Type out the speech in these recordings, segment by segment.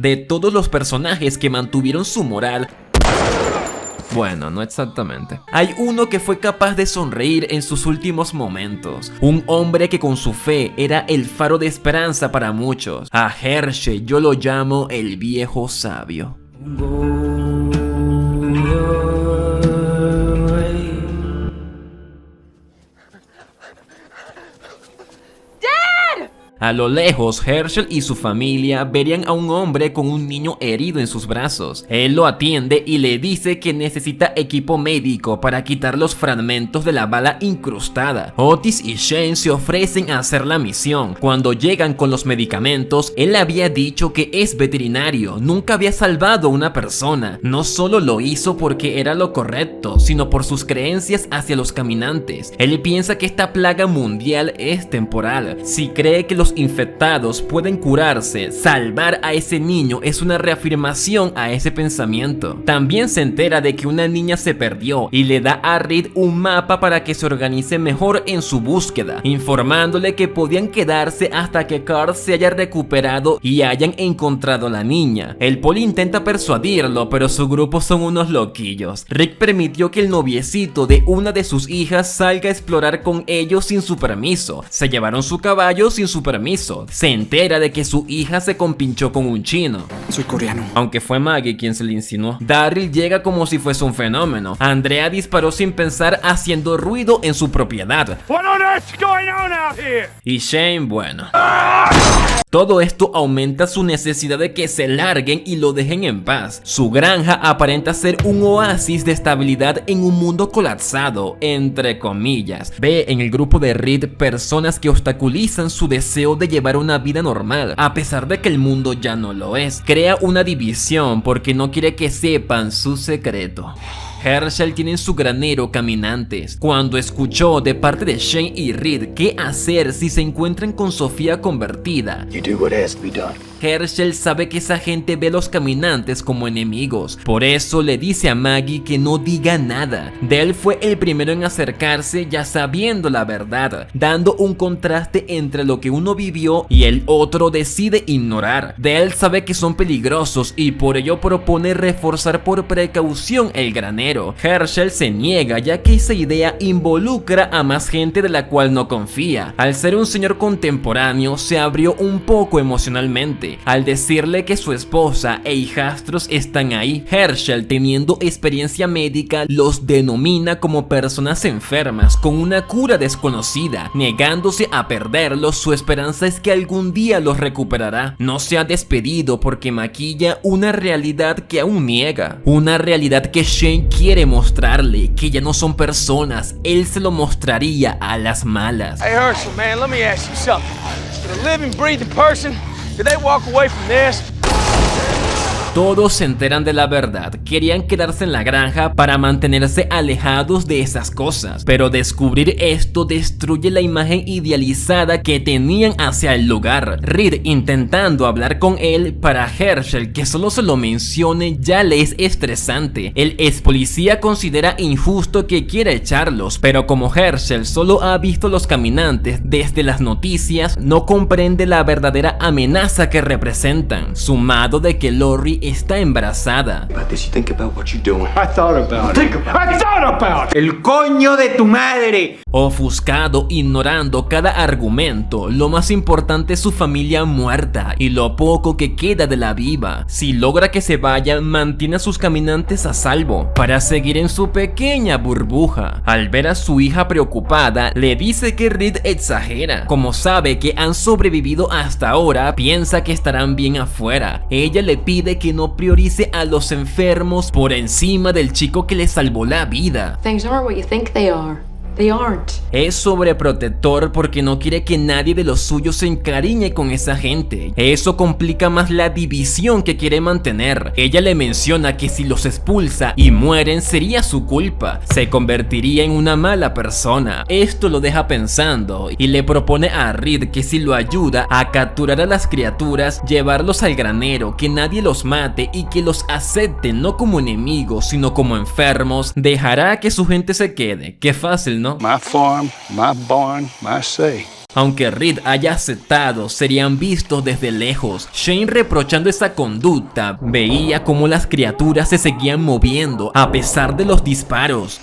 De todos los personajes que mantuvieron su moral, bueno, no exactamente, hay uno que fue capaz de sonreír en sus últimos momentos. Un hombre que con su fe era el faro de esperanza para muchos. A Hershel yo lo llamo el viejo sabio. A lo lejos, Hershel y su familia verían a un hombre con un niño herido en sus brazos. Él lo atiende y le dice que necesita equipo médico para quitar los fragmentos de la bala incrustada. Otis y Shane se ofrecen a hacer la misión. Cuando llegan con los medicamentos, él había dicho que es veterinario, nunca había salvado a una persona. No solo lo hizo porque era lo correcto, sino por sus creencias hacia los caminantes. Él piensa que esta plaga mundial es temporal. Si cree que los infectados pueden curarse, salvar a ese niño es una reafirmación a ese pensamiento. También se entera de que una niña se perdió y le da a Reed un mapa para que se organice mejor en su búsqueda, informándole que podían quedarse hasta que Carl se haya recuperado y hayan encontrado a la niña. El poli intenta persuadirlo, pero su grupo son unos loquillos. Rick permitió que el noviecito de una de sus hijas salga a explorar con ellos sin su permiso. Se llevaron su caballo sin su permiso. Se entera de que su hija se compinchó con un chino. Soy coreano. Aunque fue Maggie quien se le insinuó. Daryl llega como si fuese un fenómeno. Andrea disparó sin pensar, haciendo ruido en su propiedad. What on earth's going on out here? Y Shane, bueno. Todo esto aumenta su necesidad de que se larguen y lo dejen en paz. Su granja aparenta ser un oasis de estabilidad en un mundo colapsado, entre comillas. Ve en el grupo de Reed personas que obstaculizan su deseo de llevar una vida normal, a pesar de que el mundo ya no lo es. Crea una división porque no quiere que sepan su secreto. Hershel tiene en su granero caminantes. Cuando escuchó de parte de Shane y Reed qué hacer si se encuentran con Sofía convertida, Hershel sabe que esa gente ve a los caminantes como enemigos. Por eso le dice a Maggie que no diga nada. Dale fue el primero en acercarse ya sabiendo la verdad, dando un contraste entre lo que uno vivió y el otro decide ignorar. Dale sabe que son peligrosos y por ello propone reforzar por precaución el granero. Hershel se niega ya que esa idea involucra a más gente de la cual no confía. Al ser un señor contemporáneo se abrió un poco emocionalmente al decirle que su esposa e hijastros están ahí. Hershel, teniendo experiencia médica, los denomina como personas enfermas con una cura desconocida. Negándose a perderlos, su esperanza es que algún día los recuperará. No se ha despedido porque maquilla una realidad que aún niega, una realidad que Shane quiere mostrarle, que ya no son personas. Él se lo mostraría a las malas. Hey Hershel, man, let me ask you something. Could a living, breathing person, could they walk away from this? Todos se enteran de la verdad, querían quedarse en la granja para mantenerse alejados de esas cosas, pero descubrir esto destruye la imagen idealizada que tenían hacia el lugar. Reed intentando hablar con él, para Hershel que solo se lo mencione ya le es estresante. El ex policía considera injusto que quiera echarlos, pero como Hershel solo ha visto los caminantes desde las noticias, no comprende la verdadera amenaza que representan, sumado de que Lori está embarazada. El coño de tu madre. Ofuscado, ignorando cada argumento, lo más importante es su familia muerta y lo poco que queda de la viva. Si logra que se vayan, mantiene a sus caminantes a salvo para seguir en su pequeña burbuja. Al ver a su hija preocupada, le dice que Reed exagera. Como sabe que han sobrevivido hasta ahora, piensa que estarán bien afuera. Ella le pide que no priorice a los enfermos por encima del chico que le salvó la vida. Things aren't what you think they are. They aren't. Es sobreprotector porque no quiere que nadie de los suyos se encariñe con esa gente. Eso complica más la división que quiere mantener. Ella le menciona que si los expulsa y mueren sería su culpa. Se convertiría en una mala persona. Esto lo deja pensando y le propone a Reed que si lo ayuda a capturar a las criaturas, llevarlos al granero, que nadie los mate y que los acepte no como enemigos sino como enfermos, dejará que su gente se quede. Qué fácil, ¿no? My farm, my barn, my say. Aunque Reed haya aceptado, serían vistos desde lejos. Shane, reprochando esa conducta, veía cómo las criaturas se seguían moviendo a pesar de los disparos.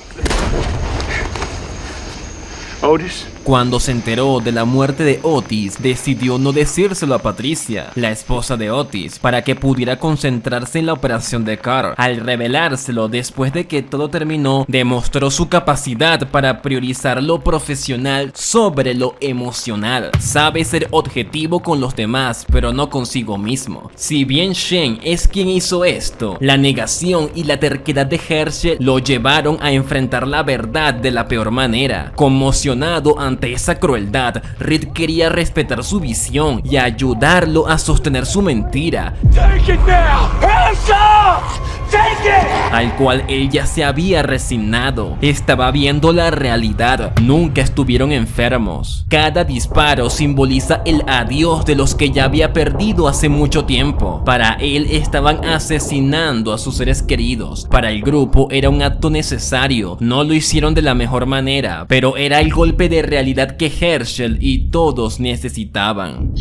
Otis? Cuando se enteró de la muerte de Otis, decidió no decírselo a Patricia, la esposa de Otis, para que pudiera concentrarse en la operación de Carl. Al revelárselo después de que todo terminó, demostró su capacidad para priorizar lo profesional sobre lo emocional. Sabe ser objetivo con los demás, pero no consigo mismo. Si bien Shane es quien hizo esto, la negación y la terquedad de Hershel lo llevaron a enfrentar la verdad de la peor manera. Conmocionado ante esa crueldad, Reed quería respetar su visión y ayudarlo a sostener su mentira, Take it now! Hands up! Take it! al cual él ya se había resignado. Estaba viendo la realidad, nunca estuvieron enfermos. Cada disparo simboliza el adiós de los que ya había perdido hace mucho tiempo. Para él estaban asesinando a sus seres queridos. Para el grupo era un acto necesario, no lo hicieron de la mejor manera, pero era el golpe de realidad que Hershel y todos necesitaban.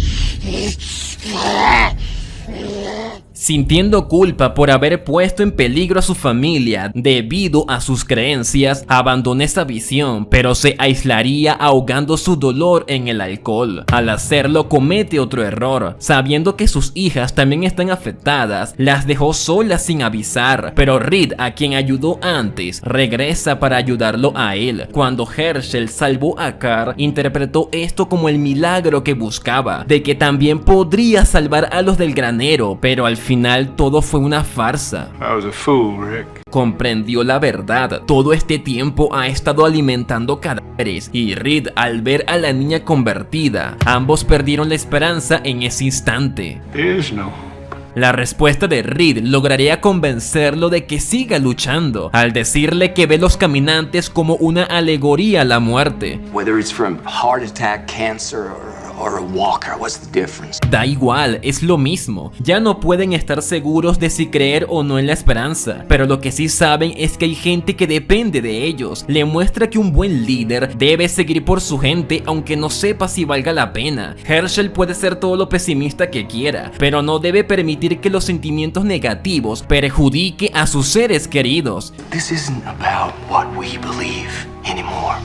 Sintiendo culpa por haber puesto en peligro a su familia debido a sus creencias, abandonó esa visión, pero se aislaría ahogando su dolor en el alcohol. Al hacerlo, comete otro error. Sabiendo que sus hijas también están afectadas, las dejó solas sin avisar, pero Reed, a quien ayudó antes, regresa para ayudarlo a él. Cuando Hershel salvó a Carl, interpretó esto como el milagro que buscaba, de que también podría salvar a los del granero, pero al final todo fue una farsa. I was a fool, Rick. Comprendió la verdad. Todo este tiempo ha estado alimentando cadáveres, y Reed, al ver a la niña convertida, ambos perdieron la esperanza en ese instante. There is no. La respuesta de Reed lograría convencerlo de que siga luchando, al decirle que ve los caminantes como una alegoría a la muerte. Whether it's from heart attack, cancer, or a walker, what's the difference? Da igual, es lo mismo. Ya no pueden estar seguros de si creer o no en la esperanza, pero lo que sí saben es que hay gente que depende de ellos. Le muestra que un buen líder debe seguir por su gente aunque no sepa si valga la pena. Hershel puede ser todo lo pesimista que quiera, pero no debe permitir que los sentimientos negativos perjudique a sus seres queridos. This isn't about what we believe anymore.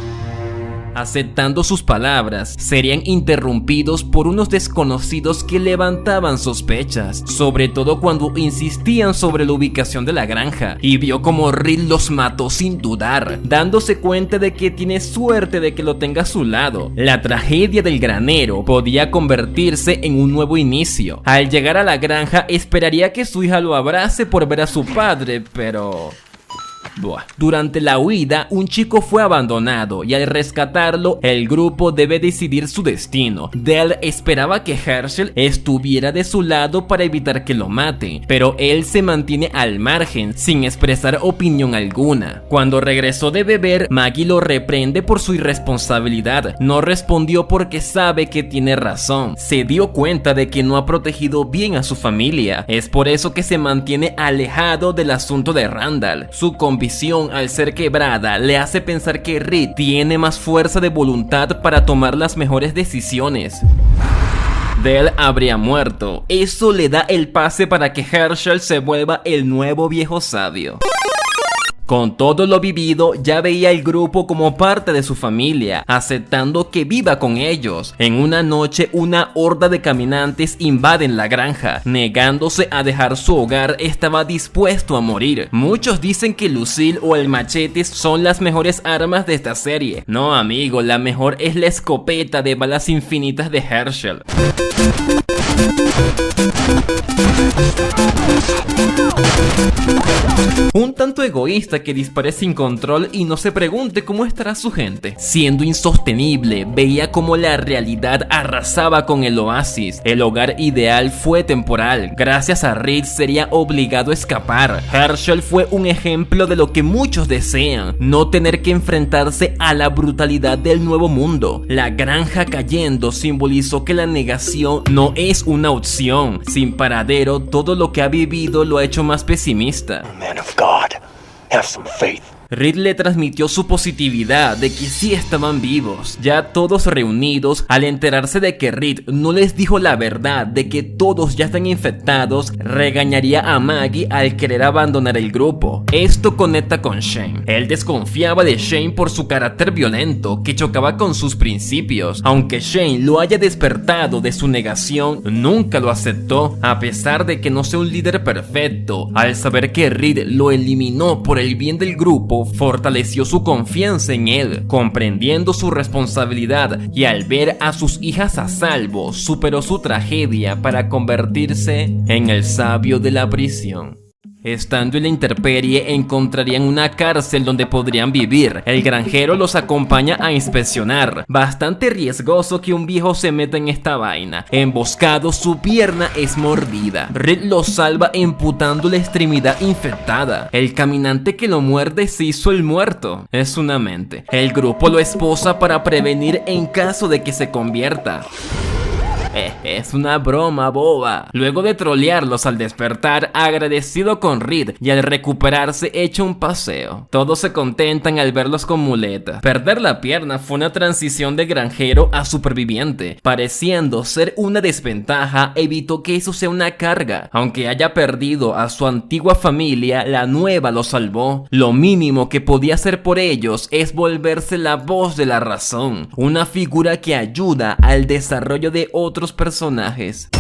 Aceptando sus palabras, serían interrumpidos por unos desconocidos que levantaban sospechas, sobre todo cuando insistían sobre la ubicación de la granja, y vio como Reed los mató sin dudar, dándose cuenta de que tiene suerte de que lo tenga a su lado. La tragedia del granero podía convertirse en un nuevo inicio. Al llegar a la granja, esperaría que su hija lo abrace por ver a su padre, pero... Durante la huida, un chico fue abandonado y al rescatarlo, el grupo debe decidir su destino. Dell esperaba que Hershel estuviera de su lado para evitar que lo mate, pero él se mantiene al margen sin expresar opinión alguna. Cuando regresó de beber, Maggie lo reprende por su irresponsabilidad. No respondió porque sabe que tiene razón. Se dio cuenta de que no ha protegido bien a su familia. Es por eso que se mantiene alejado del asunto de Randall. Su convicción al ser quebrada le hace pensar que Reed tiene más fuerza de voluntad para tomar las mejores decisiones. Dell habría muerto. Eso le da el pase para que Hershel se vuelva el nuevo viejo sabio. Con todo lo vivido, ya veía el grupo como parte de su familia, aceptando que viva con ellos. En una noche, una horda de caminantes invaden la granja. Negándose a dejar su hogar, estaba dispuesto a morir. Muchos dicen que Lucille o el machete son las mejores armas de esta serie. No, amigo, la mejor es la escopeta de balas infinitas de Hershel. Un tanto egoísta que dispare sin control y no se pregunte cómo estará su gente. Siendo insostenible, veía cómo la realidad arrasaba con el oasis. El hogar ideal fue temporal. Gracias a Reed sería obligado a escapar. Hershel fue un ejemplo de lo que muchos desean: no tener que enfrentarse a la brutalidad del nuevo mundo. La granja cayendo simbolizó que la negación no es una opción. Sin paradero, todo lo que ha vivido lo ha hecho más pesimista. Man of God, have some faith. Reed le transmitió su positividad de que sí estaban vivos, ya todos reunidos. Al enterarse de que Reed no les dijo la verdad de que todos ya están infectados, regañaría a Maggie al querer abandonar el grupo. Esto conecta con Shane. Él desconfiaba de Shane por su carácter violento que chocaba con sus principios. Aunque Shane lo haya despertado de su negación, nunca lo aceptó, a pesar de que no sea un líder perfecto. Al saber que Reed lo eliminó por el bien del grupo, fortaleció su confianza en él, comprendiendo su responsabilidad, y al ver a sus hijas a salvo, superó su tragedia para convertirse en el sabio de la prisión. Estando en la intemperie, encontrarían una cárcel donde podrían vivir. El granjero los acompaña a inspeccionar. Bastante riesgoso que un viejo se meta en esta vaina. Emboscado, su pierna es mordida. Reed lo salva emputando la extremidad infectada. El caminante que lo muerde se hizo el muerto. Es una mente. El grupo lo esposa para prevenir en caso de que se convierta. Es una broma boba. Luego de trolearlos al despertar, agradecido con Reed, y al recuperarse echa un paseo. Todos se contentan al verlos con muletas. Perder la pierna fue una transición de granjero a superviviente. Pareciendo ser una desventaja, evitó que eso sea una carga. Aunque haya perdido a su antigua familia, la nueva lo salvó. Lo mínimo que podía hacer por ellos es volverse la voz de la razón, una figura que ayuda al desarrollo de otros personajes.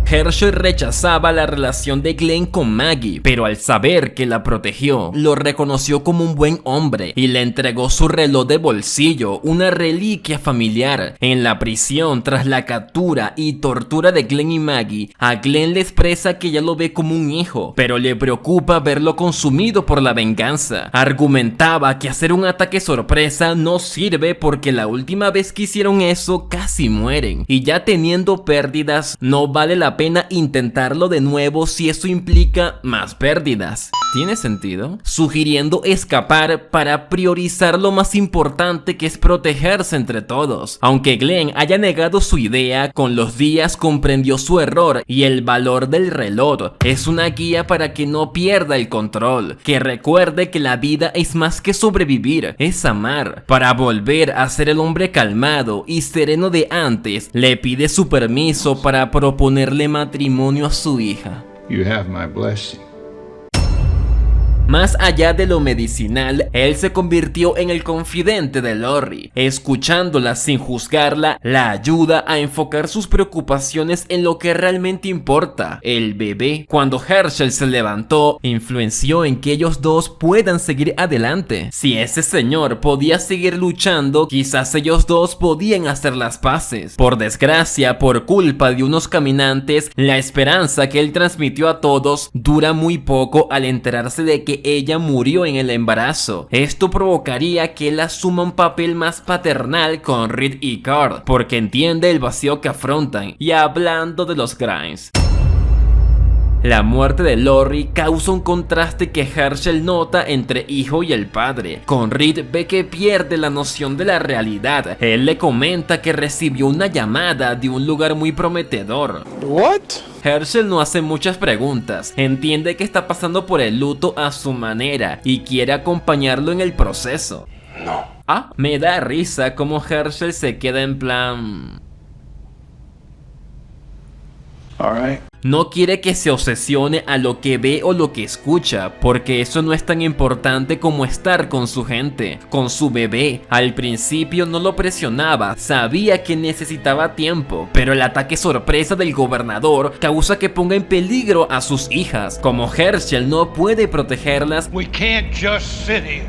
Hershel rechazaba la relación de Glenn con Maggie, pero al saber que la protegió, lo reconoció como un buen hombre y le entregó su reloj de bolsillo, una reliquia familiar. En la prisión, tras la captura y tortura de Glenn y Maggie, a Glenn le expresa que ya lo ve como un hijo, pero le preocupa verlo consumido por la venganza. Argumentaba que hacer un ataque sorpresa no sirve porque la última vez que hicieron eso casi mueren, y ya teniendo pérdidas no vale la pena intentarlo de nuevo si eso implica más pérdidas. ¿Tiene sentido? Sugiriendo escapar para priorizar lo más importante, que es protegerse entre todos. Aunque Glenn haya negado su idea, con los días comprendió su error y el valor del reloj. Es una guía para que no pierda el control, que recuerde que la vida es más que sobrevivir, es amar. Para volver a ser el hombre calmado y sereno de antes, le pide su permiso para proponerle matrimonio a su hija. You have my blessing. Más allá de lo medicinal, él se convirtió en el confidente de Lori. Escuchándola sin juzgarla, la ayuda a enfocar sus preocupaciones en lo que realmente importa, el bebé. Cuando Hershel se levantó, influenció en que ellos dos puedan seguir adelante. Si ese señor podía seguir luchando, quizás ellos dos podían hacer las paces. Por desgracia, por culpa de unos caminantes, la esperanza que él transmitió a todos dura muy poco al enterarse de que ella murió en el embarazo. Esto provocaría que él asuma un papel más paternal con Reed y Carl, porque entiende el vacío que afrontan. Y hablando de los Grimes, la muerte de Lori causa un contraste que Hershel nota entre hijo y el padre. Con Reed ve que pierde la noción de la realidad. Él le comenta que recibió una llamada de un lugar muy prometedor. What? Hershel no hace muchas preguntas, entiende que está pasando por el luto a su manera y quiere acompañarlo en el proceso. No. Me da risa como Hershel se queda en plan... All right. No quiere que se obsesione a lo que ve o lo que escucha, porque eso no es tan importante como estar con su gente, con su bebé. Al principio no lo presionaba, sabía que necesitaba tiempo, pero el ataque sorpresa del gobernador causa que ponga en peligro a sus hijas. Como Hershel no puede protegerlas, We can't just sit here.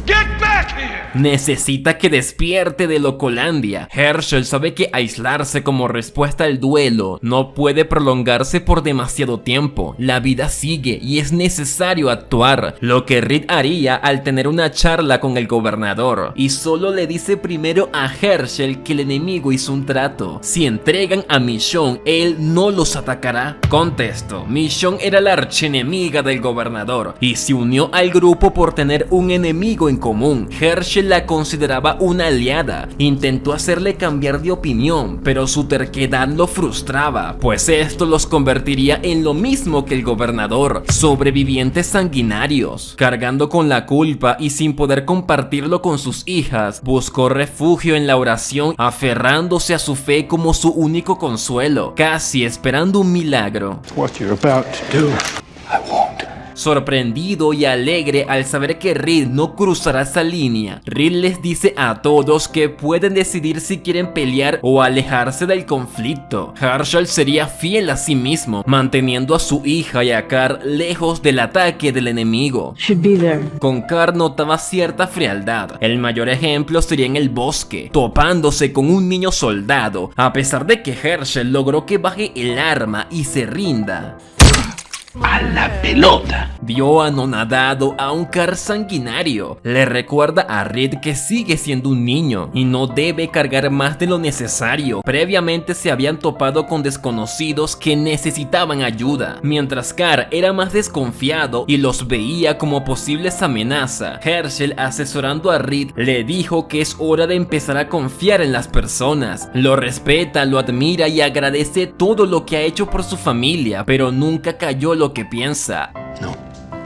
Get back here! necesita que despierte de Locolandia. Hershel sabe que aislarse como respuesta al duelo no puede prolongarse por demasiado tiempo. La vida sigue y es necesario actuar, lo que Reed haría al tener una charla con el gobernador, y solo le dice primero a Hershel que el enemigo hizo un trato. Si entregan a Michonne, él no los atacará. Contexto: Michonne era la archienemiga del gobernador y se unió al grupo por tener un enemigo en común. Hershel la consideraba una aliada. Intentó hacerle cambiar de opinión, pero su terquedad lo frustraba, pues esto los convertiría en lo mismo que el gobernador, sobrevivientes sanguinarios. Cargando con la culpa y sin poder compartirlo con sus hijas, buscó refugio en la oración, aferrándose a su fe como su único consuelo, casi esperando un milagro. What you're about to do. I won't. Sorprendido y alegre al saber que Reed no cruzará esa línea, Reed les dice a todos que pueden decidir si quieren pelear o alejarse del conflicto. Hershel sería fiel a sí mismo, manteniendo a su hija y a Carl lejos del ataque del enemigo. Con Carl notaba cierta frialdad. El mayor ejemplo sería en el bosque, topándose con un niño soldado, a pesar de que Hershel logró que baje el arma y se rinda. A la pelota. Vio anonadado a un Carl sanguinario. Le recuerda a Reed que sigue siendo un niño y no debe cargar más de lo necesario. Previamente se habían topado con desconocidos que necesitaban ayuda, mientras Carl era más desconfiado y los veía como posibles amenazas. Hershel, asesorando a Reed, le dijo que es hora de empezar a confiar en las personas. Lo respeta, lo admira y agradece todo lo que ha hecho por su familia, pero nunca cayó lo que piensa. No.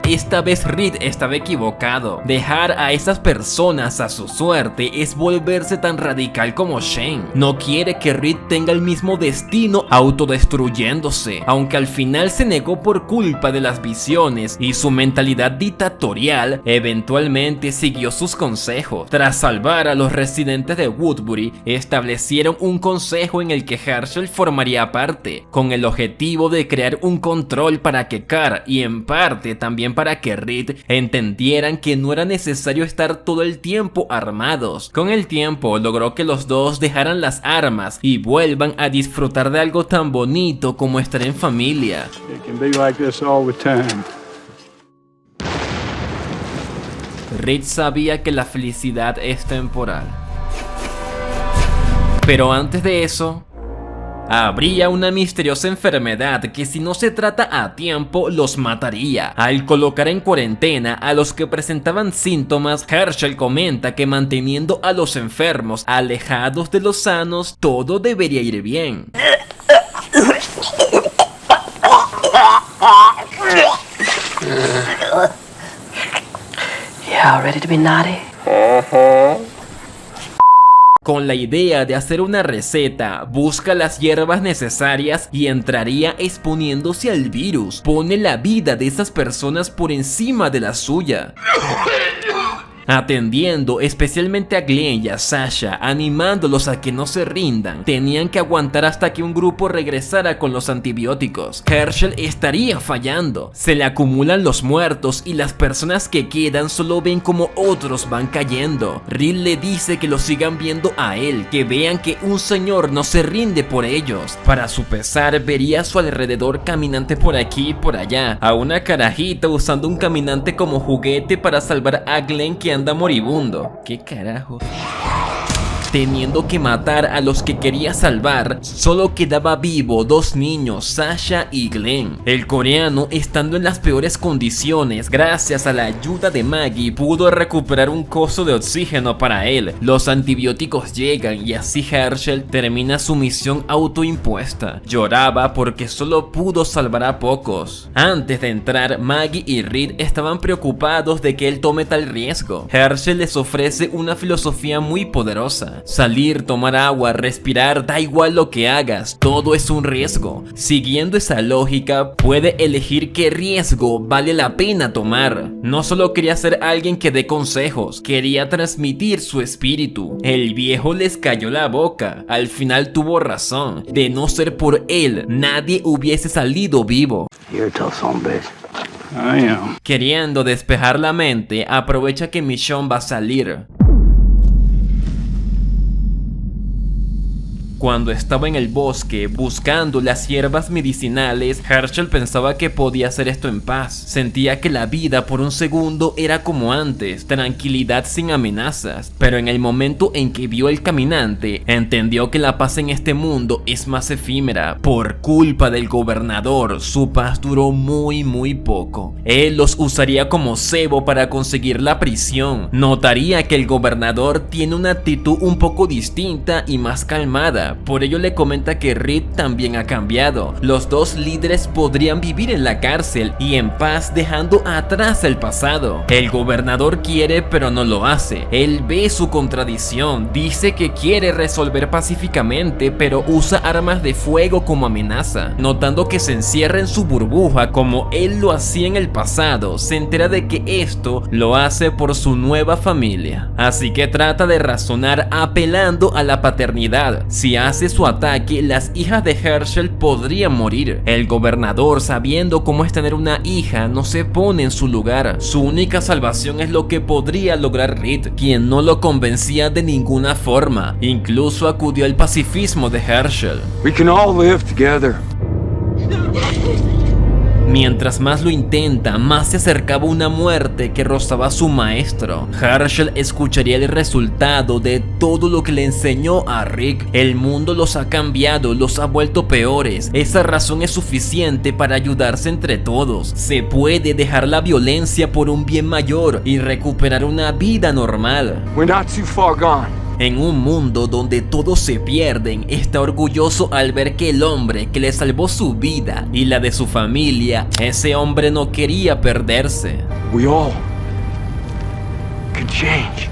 Esta vez Reed estaba equivocado. Dejar a esas personas a su suerte es volverse tan radical como Shane. No quiere que Reed tenga el mismo destino, autodestruyéndose, aunque al final se negó por culpa de las visiones y su mentalidad dictatorial. Eventualmente siguió sus consejos. Tras salvar a los residentes de Woodbury, establecieron un consejo en el que Hershel formaría parte, con el objetivo de crear un control para que Carl, y en parte también para que Reed, entendieran que no era necesario estar todo el tiempo armados. Con el tiempo logró que los dos dejaran las armas y vuelvan a disfrutar de algo tan bonito como estar en familia. It can be like this all the time. Reed sabía que la felicidad es temporal. Pero antes de eso, habría una misteriosa enfermedad que, si no se trata a tiempo, los mataría. Al colocar en cuarentena a los que presentaban síntomas, Hershel comenta que manteniendo a los enfermos alejados de los sanos, todo debería ir bien. Yeah, ready to be naughty? Con la idea de hacer una receta, busca las hierbas necesarias y entraría exponiéndose al virus. Pone la vida de esas personas por encima de la suya. Atendiendo especialmente a Glenn y a Sasha, animándolos a que no se rindan. Tenían que aguantar hasta que un grupo regresara con los antibióticos. Hershel estaría fallando. Se le acumulan los muertos y las personas que quedan solo ven como otros van cayendo. Reed le dice que lo sigan viendo a él, que vean que un señor no se rinde por ellos. Para su pesar, vería a su alrededor caminante por aquí y por allá, a una carajita usando un caminante como juguete para salvar a Glenn, que anda moribundo. ¿Qué carajo? Teniendo que matar a los que quería salvar, solo quedaba vivo dos niños, Sasha y Glenn. El coreano, estando en las peores condiciones, gracias a la ayuda de Maggie, pudo recuperar un coso de oxígeno para él. Los antibióticos llegan y así Hershel termina su misión autoimpuesta. Lloraba porque solo pudo salvar a pocos. Antes de entrar, Maggie y Reed estaban preocupados de que él tome tal riesgo. Hershel les ofrece una filosofía muy poderosa. Salir, tomar agua, respirar, da igual lo que hagas, todo es un riesgo. Siguiendo esa lógica, puede elegir qué riesgo vale la pena tomar. No solo quería ser alguien que dé consejos, quería transmitir su espíritu. El viejo les cayó la boca. Al final tuvo razón. De no ser por él, nadie hubiese salido vivo. You're a tough son, bitch. I am. Queriendo despejar la mente, aprovecha que Michonne va a salir. Cuando estaba en el bosque buscando las hierbas medicinales, Herschel pensaba que podía hacer esto en paz. Sentía que la vida por un segundo era como antes, tranquilidad sin amenazas. Pero en el momento en que vio el caminante, entendió que la paz en este mundo es más efímera. Por culpa del gobernador, su paz duró muy poco. Él los usaría como cebo para conseguir la prisión. Notaría que el gobernador tiene una actitud un poco distinta y más calmada. Por ello le comenta que Reed también ha cambiado. Los dos líderes podrían vivir en la cárcel y en paz, dejando atrás el pasado. El gobernador quiere pero no lo hace. Él ve su contradicción. Dice que quiere resolver pacíficamente pero usa armas de fuego como amenaza. Notando que se encierra en su burbuja como él lo hacía en el pasado, se entera de que esto lo hace por su nueva familia. Así que trata de razonar apelando a la paternidad. Si hace su ataque, las hijas de Herschel podrían morir. El gobernador, sabiendo cómo es tener una hija, no se pone en su lugar. Su única salvación es lo que podría lograr Reed, quien no lo convencía de ninguna forma. Incluso acudió al pacifismo de Herschel. We can all live together. Mientras más lo intenta, más se acercaba una muerte que rozaba a su maestro. Herschel escucharía el resultado de todo lo que le enseñó a Rick. El mundo los ha cambiado, los ha vuelto peores. Esa razón es suficiente para ayudarse entre todos. Se puede dejar la violencia por un bien mayor y recuperar una vida normal. We're not too far gone. En un mundo donde todos se pierden, está orgulloso al ver que el hombre que le salvó su vida y la de su familia, ese hombre no quería perderse. We all can change.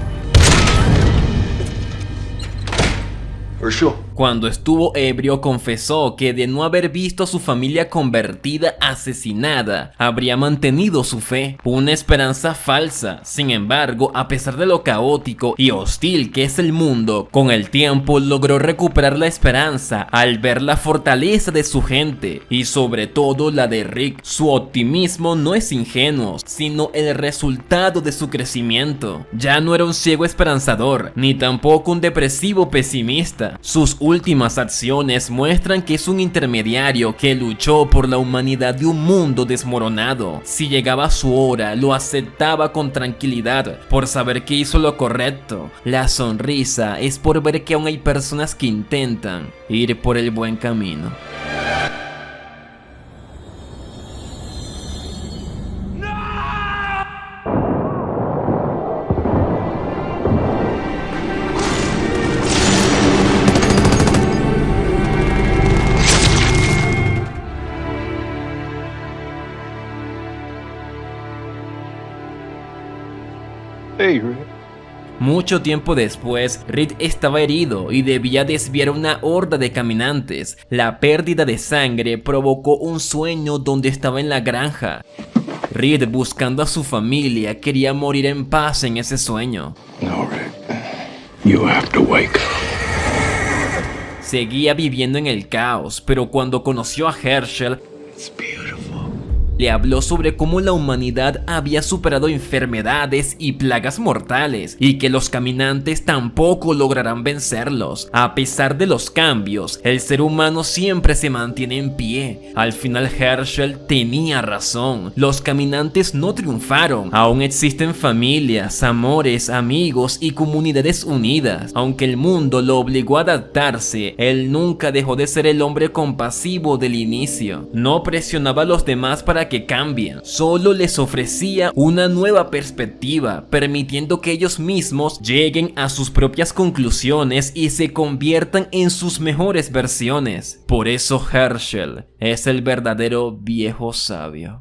Herschel. Cuando estuvo ebrio, confesó que de no haber visto a su familia convertida, asesinada, habría mantenido su fe, una esperanza falsa. Sin embargo, a pesar de lo caótico y hostil que es el mundo, con el tiempo logró recuperar la esperanza al ver la fortaleza de su gente y sobre todo la de Rick. Su optimismo no es ingenuo, sino el resultado de su crecimiento. Ya no era un ciego esperanzador, ni tampoco un depresivo pesimista. Sus últimas acciones muestran que es un intermediario que luchó por la humanidad de un mundo desmoronado. Si llegaba su hora, lo aceptaba con tranquilidad por saber que hizo lo correcto. La sonrisa es por ver que aún hay personas que intentan ir por el buen camino. Hey, Rick. Mucho tiempo después, Reed estaba herido y debía desviar una horda de caminantes. La pérdida de sangre provocó un sueño donde estaba en la granja. Reed, buscando a su familia, quería morir en paz en ese sueño. No, Rick. You have to wake up. Seguía viviendo en el caos, pero cuando conoció a Herschel, It's beautiful. le habló sobre cómo la humanidad había superado enfermedades y plagas mortales y que los caminantes tampoco lograrán vencerlos. A pesar de los cambios, el ser humano siempre se mantiene en pie. Al final Herschel tenía razón. Los caminantes no triunfaron. Aún existen familias, amores, amigos y comunidades unidas. Aunque el mundo lo obligó a adaptarse, él nunca dejó de ser el hombre compasivo del inicio. No presionaba a los demás para que cambien, solo les ofrecía una nueva perspectiva, permitiendo que ellos mismos lleguen a sus propias conclusiones y se conviertan en sus mejores versiones. Por eso Herschel es el verdadero viejo sabio.